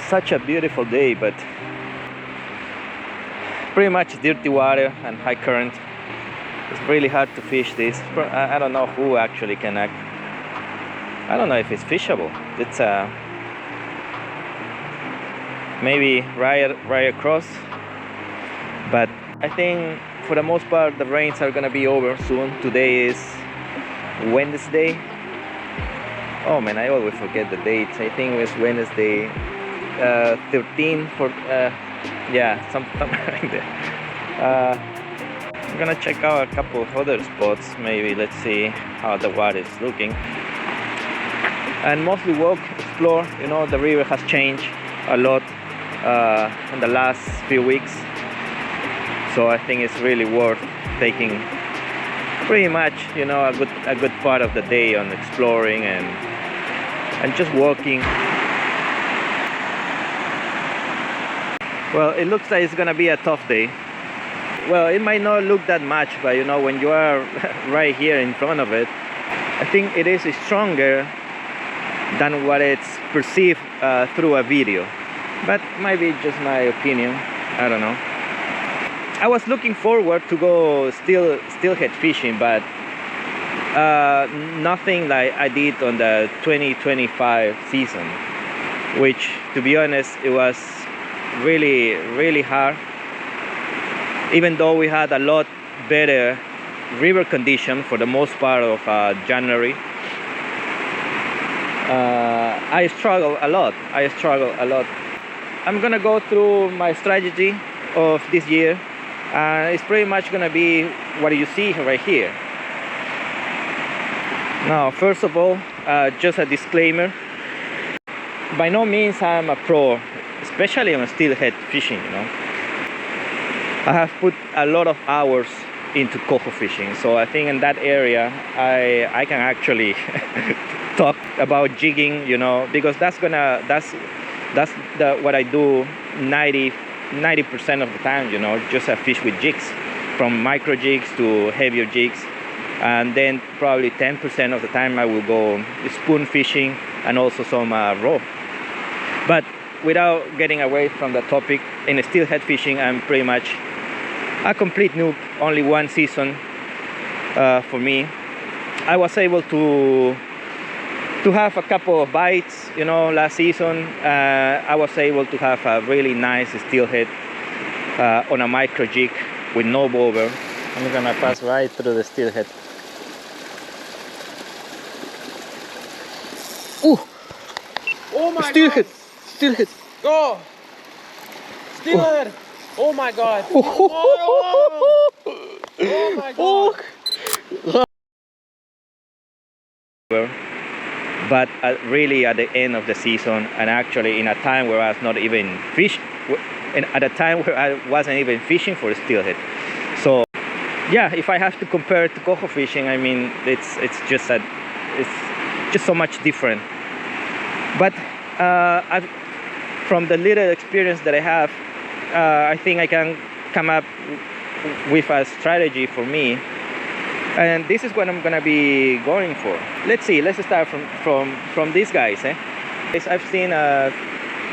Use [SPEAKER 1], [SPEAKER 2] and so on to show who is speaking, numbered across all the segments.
[SPEAKER 1] such a beautiful day, but pretty much dirty water and high current. It's really hard to fish this. I don't know who actually can act. I don't know if it's fishable. It's maybe right across, but I think for the most part the rains are gonna be over soon. Today is Wednesday. Oh man, I always forget the dates. I think it was Wednesday 13 for yeah, something like that. I'm gonna check out a couple of other spots. Maybe let's see how the water is looking, and mostly walk, explore. You know, the river has changed a lot in the last few weeks, so I think it's really worth taking pretty much, you know, a good part of the day on exploring and just walking. Well, it looks like it's gonna be a tough day. Well, it might not look that much, but you know, when you are right here in front of it, I think it is stronger than what it's perceived through a video. But maybe just my opinion, I don't know. I was looking forward to go steelhead fishing, but nothing like I did on the 2025 season, which, to be honest, it was really hard. Even though we had a lot better river condition for the most part of January, I struggle a lot. I'm gonna go through my strategy of this year. It's pretty much gonna be what you see right here. Now, first of all, just a disclaimer. By no means I'm a pro, especially on steelhead fishing, you know. I have put a lot of hours into coho fishing, so I think in that area I can actually talk about jigging, you know, because that's what I do 90% of the time, you know, just a fish with jigs, from micro jigs to heavier jigs, and then probably 10% of the time I will go spoon fishing and also some raw. But without getting away from the topic, in steelhead fishing I'm pretty much a complete noob. Only one season for me. I was able to have a couple of bites, you know, last season. I was able to have a really nice steelhead on a micro jig with no bobber. I'm gonna pass right through the steelhead.
[SPEAKER 2] Oh my
[SPEAKER 1] steelhead!
[SPEAKER 2] God.
[SPEAKER 1] Steelhead!
[SPEAKER 2] Go! Steelhead! Oh my God! Oh my God!
[SPEAKER 1] But really at the end of the season, and actually in a time where I was not even fishing, and at a time where I wasn't even fishing for steelhead. So yeah, if I have to compare it to coho fishing, I mean, it's just so much different. But from the little experience that I have, I think I can come up with a strategy for me, and this is what I'm gonna be going for. Let's start from these guys. I've seen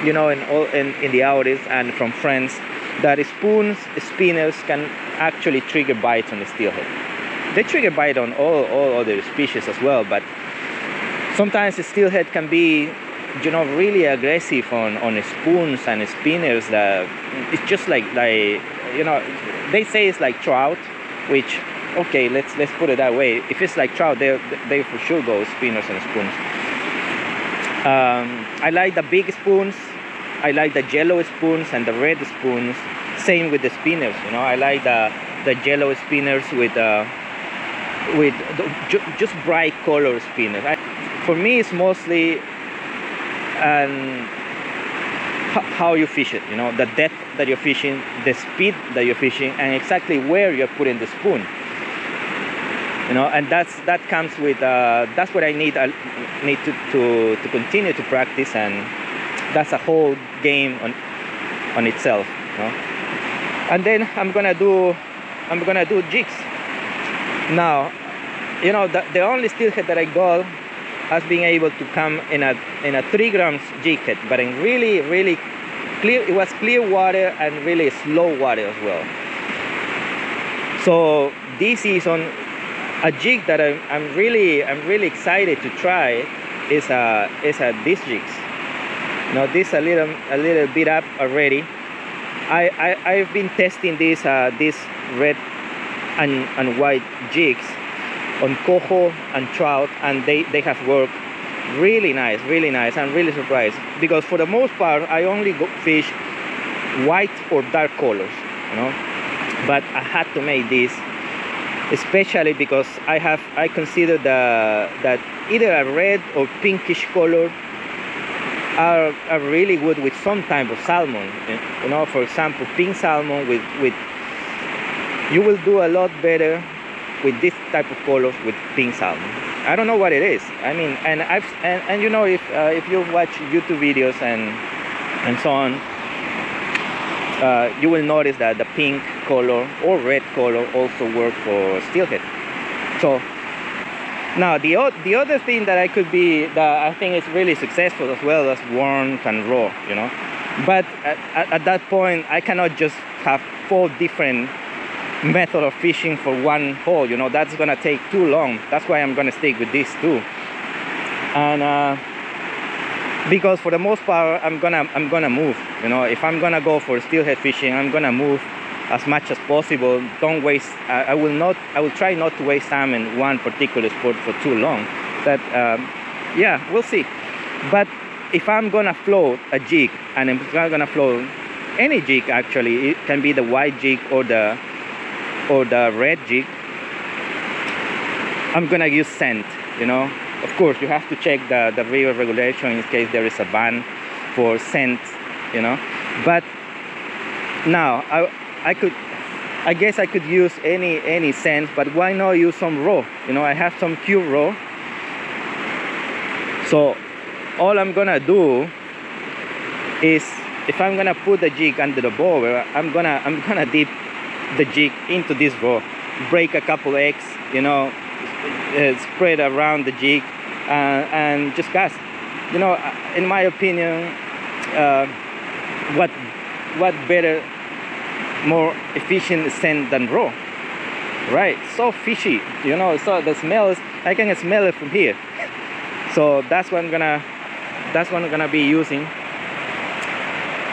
[SPEAKER 1] you know, in the outings and from friends that spoons, spinners can actually trigger bites on the steelhead. They trigger bite on all other species as well, but sometimes the steelhead can be, you know, really aggressive on spoons and spinners. That it's just like, you know, they say it's like trout, which, okay, let's put it that way. If it's like trout, they for sure go spinners and spoons. I like the big spoons. I like the yellow spoons and the red spoons. Same with the spinners, you know. I like the yellow spinners with just bright color spinners. For me, it's mostly how you fish it, you know, the depth that you're fishing, the speed that you're fishing, and exactly where you're putting the spoon, you know. And that comes with that's what I need to continue to practice, and that's a whole game on itself, you know. And then I'm gonna do jigs. Now, you know, the only steelhead that I got has been able to come in a 3 grams jig head, but in really clear. It was clear water and really slow water as well. So this is on a jig that I'm really excited to try. Is this jigs. Now this a little bit up already. I've been testing this red and white jigs on coho and trout, and they have worked really nice. I'm really surprised, because for the most part I only fish white or dark colors, you know, but I had to make this especially because I consider that either a red or pinkish color are really good with some type of salmon. You know, for example, pink salmon with you will do a lot better with this type of colors with pink salmon. I don't know what it is. I mean, and you know, if you watch YouTube videos and so on, you will notice that the pink color or red color also work for steelhead. So now the other thing that I think is really successful as well as worms and raw, you know. But at that point I cannot just have 4 different method of fishing for one hole, you know. That's gonna take too long. That's why I'm gonna stick with this too. And because for the most part I'm gonna move, you know. If I'm gonna go for steelhead fishing, I'm gonna move as much as possible. Don't waste. I will try not to waste time in one particular sport for too long. That yeah, we'll see. But if I'm gonna float a jig, and I'm gonna float any jig, actually, it can be the white jig or the red jig, I'm gonna use scent, you know. Of course you have to check the river regulation in case there is a ban for scent, you know. But now I guess I could use any scent, but why not use some raw? You know, I have some cube raw. So all I'm gonna do is, if I'm gonna put the jig under the bower, I'm gonna dip the jig into this raw, break a couple eggs, you know, spread around the jig, and just cast. You know, in my opinion, what better, more efficient scent than raw, right? So fishy, you know. So the smell is, I can smell it from here. So that's what I'm gonna be using.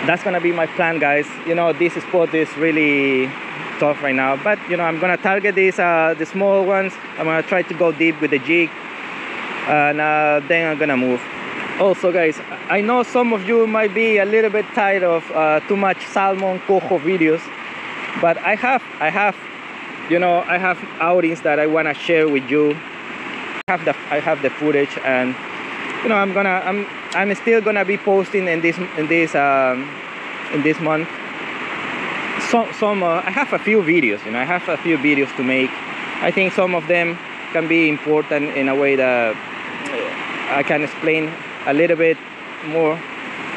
[SPEAKER 1] That's gonna be my plan, guys. You know, this spot is really tough right now, but you know, I'm gonna target these the small ones. I'm gonna try to go deep with the jig, and then I'm gonna move. Also, guys, I know some of you might be a little bit tired of too much salmon coho videos, but I have outings that I want to share with you. I have the footage, and you know, I'm still gonna be posting in this month. I have a few videos, you know. I have a few videos to make. I think some of them can be important in a way that I can explain a little bit more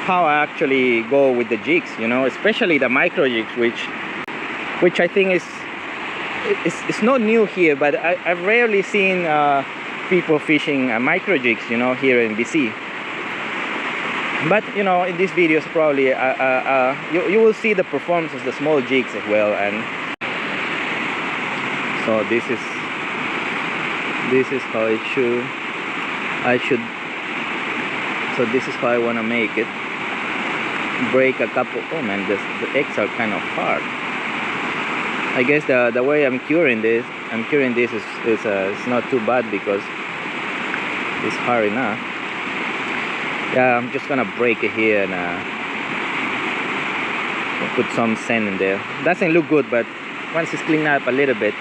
[SPEAKER 1] how I actually go with the jigs, you know, especially the micro jigs, which I think it's not new here, but I've rarely seen people fishing micro jigs, you know, here in BC. But you know, in these videos probably you will see the performance of the small jigs as well. And so this is how I should. So this is how I want to make it. Break a couple. Oh man, the eggs are kind of hard. I guess the way I'm curing this is not too bad because it's hard enough. Yeah, I'm just gonna break it here and put some sand in there. Doesn't look good, but once it's cleaned up a little bit,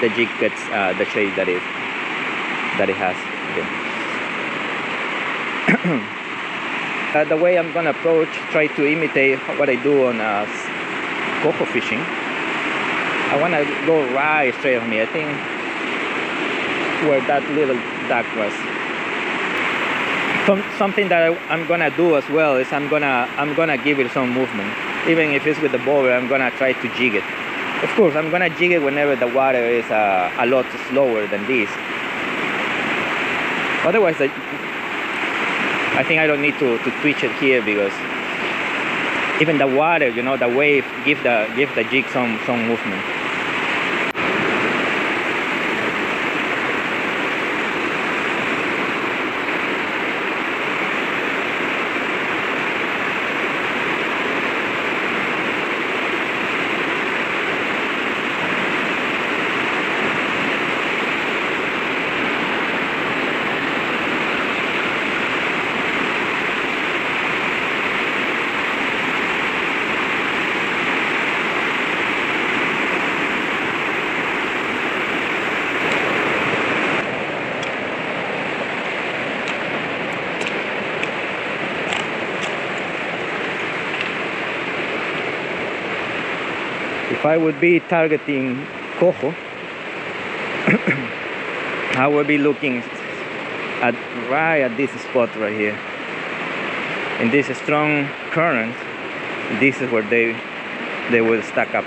[SPEAKER 1] the jig gets the shape that it has. Okay. The way I'm gonna approach, try to imitate what I do on coho fishing. I wanna go right straight on me. I think where that little duck was. Something that I'm gonna do as well is I'm gonna give it some movement. Even if it's with the bower, I'm gonna try to jig it. Of course, I'm gonna jig it whenever the water is a lot slower than this. Otherwise, I think I don't need to twitch it here, because even the water, you know, the wave give the jig some movement. If I would be targeting coho, I would be looking right at this spot right here. In this strong current, this is where they will stack up.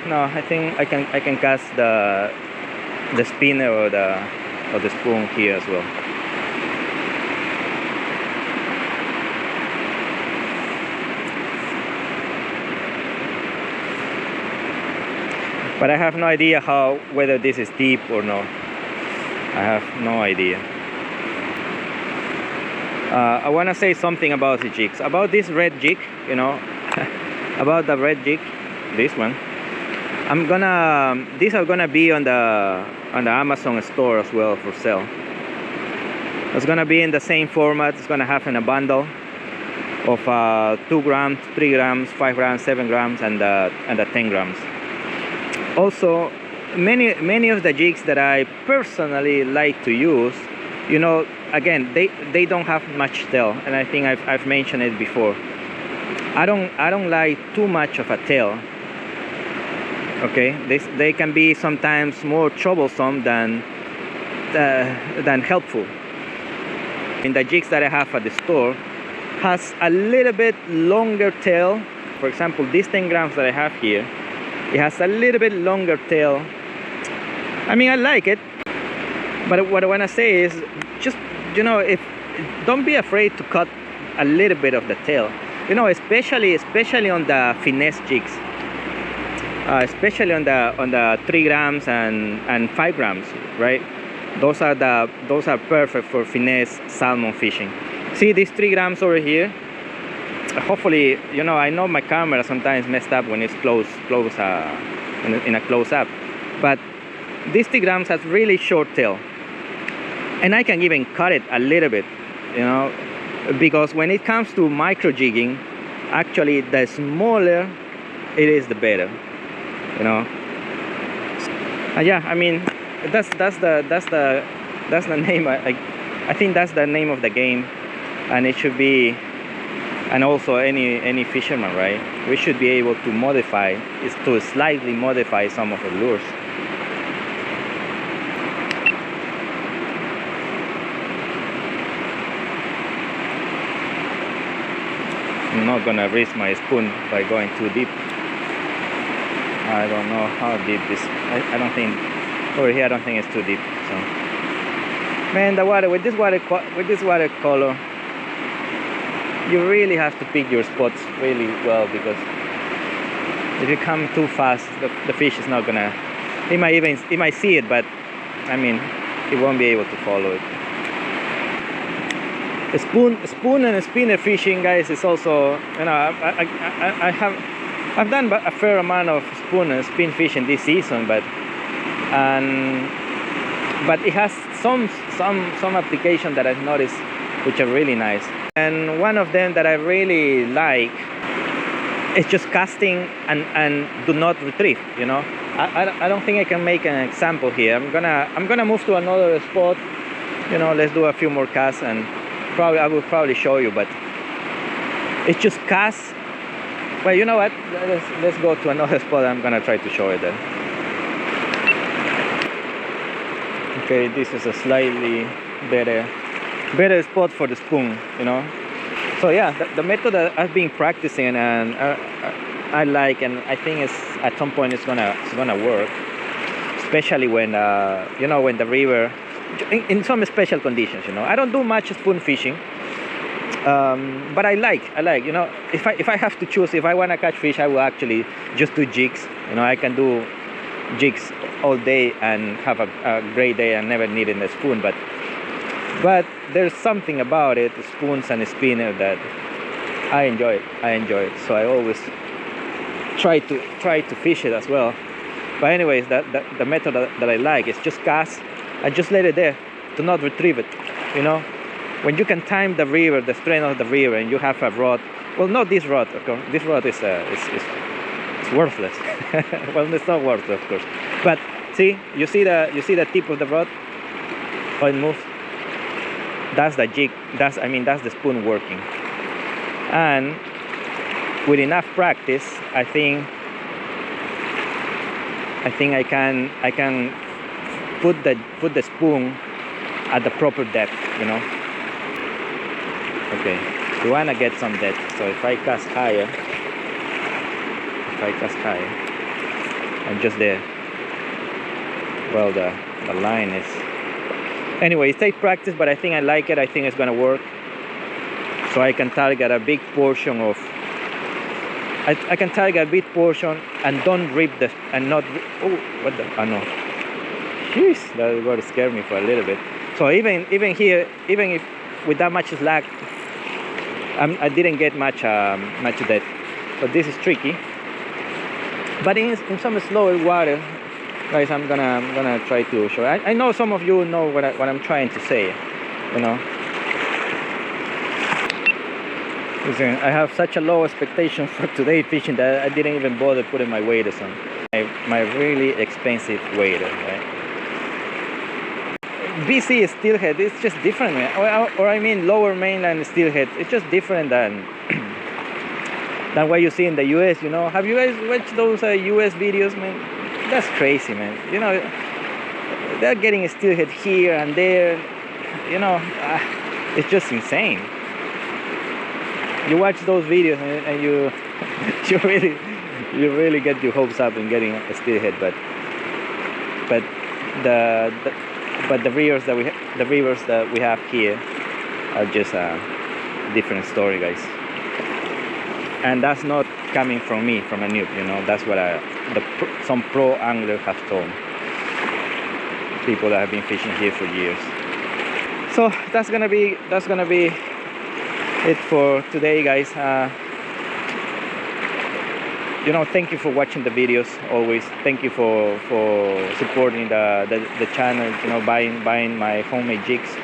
[SPEAKER 1] No, I think I can cast the spinner or the spoon here as well. But I have no idea whether this is deep or not. I have no idea. I want to say something about the jigs. About this red jig, you know, about the red jig, this one. These are gonna be on the Amazon store as well for sale. It's gonna be in the same format. It's gonna have in a bundle of 2 grams, 3 grams, 5 grams, 7 grams, and the 10 grams. Also, many of the jigs that I personally like to use, you know, again, they don't have much tail, and I think I've mentioned it before. I don't like too much of a tail. Okay, they can be sometimes more troublesome than helpful. In the jigs that I have at the store, has a little bit longer tail. For example, these 10 grams that I have here, it has a little bit longer tail. I mean, I like it, but what I want to say is, just, you know, don't be afraid to cut a little bit of the tail. You know, especially on the finesse jigs, especially on the 3 grams and 5 grams, right? Those are perfect for finesse salmon fishing. See these 3 grams over here? Hopefully, you know, I know my camera sometimes messed up when it's close in a close up, but this 3 grams has really short tail, and I can even cut it a little bit, you know, because when it comes to micro jigging, actually the smaller it is, the better, you know. Yeah, I mean, that's the name. I think that's the name of the game, and it should be. And also any fisherman, right? We should be able to modify, is to slightly modify some of the lures. I'm not gonna risk my spoon by going too deep. I don't know how deep this. I don't think over here. I don't think it's too deep. So, man, the water with this watercolor. You really have to pick your spots really well, because if you come too fast, the fish is not gonna. It might see it, but I mean, it won't be able to follow it. A spoon and spinner fishing, guys, is also, you know, I've done a fair amount of spoon and spin fishing this season, but it has some application that I've noticed which are really nice. And one of them that I really like is just casting and do not retrieve, you know. I don't think I can make an example here. I'm gonna move to another spot, you know. Let's do a few more casts, and I will probably show you, but it's just cast. Well, you know what, let's go to another spot. I'm gonna try to show it then. Okay, this is a slightly better spot for the spoon, you know. So yeah, the method that I've been practicing, and I like, and I think it's at some point it's gonna work, especially when you know, when the river, in some special conditions. You know, I don't do much spoon fishing, but I like, you know, if I have to choose, if I want to catch fish, I will actually just do jigs. You know, I can do jigs all day and have a great day and never needing a spoon. But there's something about it, spoons and spinner, that I enjoy it. So I always try to fish it as well. But anyways, the method that I like is just cast and just let it there, to not retrieve it. You know, when you can time the river, the strength of the river, and you have a rod. Well, not this rod, of course. This rod is worthless. Well, it's not worthless, of course. But see, you see the tip of the rod, how it moves. That's the jig. That's the spoon working. And with enough practice, I think I can put the spoon at the proper depth. You know. Okay. You wanna get some depth. So if I cast higher, I'm just there. Well, the line is. Anyway, it takes practice, but I think I like it. I think it's gonna work. So I can target a big portion of. I can target a big portion and don't rip the and not. Oh, what the? Oh no. Jeez, that would scare me for a little bit. So even here, even if with that much slack, I didn't get much depth. But this is tricky. But in some slower water, guys, I'm gonna try to show. I know some of you know what I'm trying to say. You know. Listen, I have such a low expectation for today fishing that I didn't even bother putting my waders on. My really expensive wader, right? BC Steelhead, it's just different, man. Or I mean lower mainland Steelhead, it's just different than what you see in the US, you know. Have you guys watched those US videos, man? That's crazy, man. You know, they're getting a Steelhead here and there, you know. It's just insane. You watch those videos and you really get your hopes up in getting a Steelhead, but the rivers that we have here are just a different story, guys. And that's not coming from me, from a noob, you know. That's what some pro anglers have told me. People that have been fishing here for years. So that's gonna be it for today, guys. You know, thank you for watching the videos. Always thank you for supporting the channel, you know, buying my homemade jigs.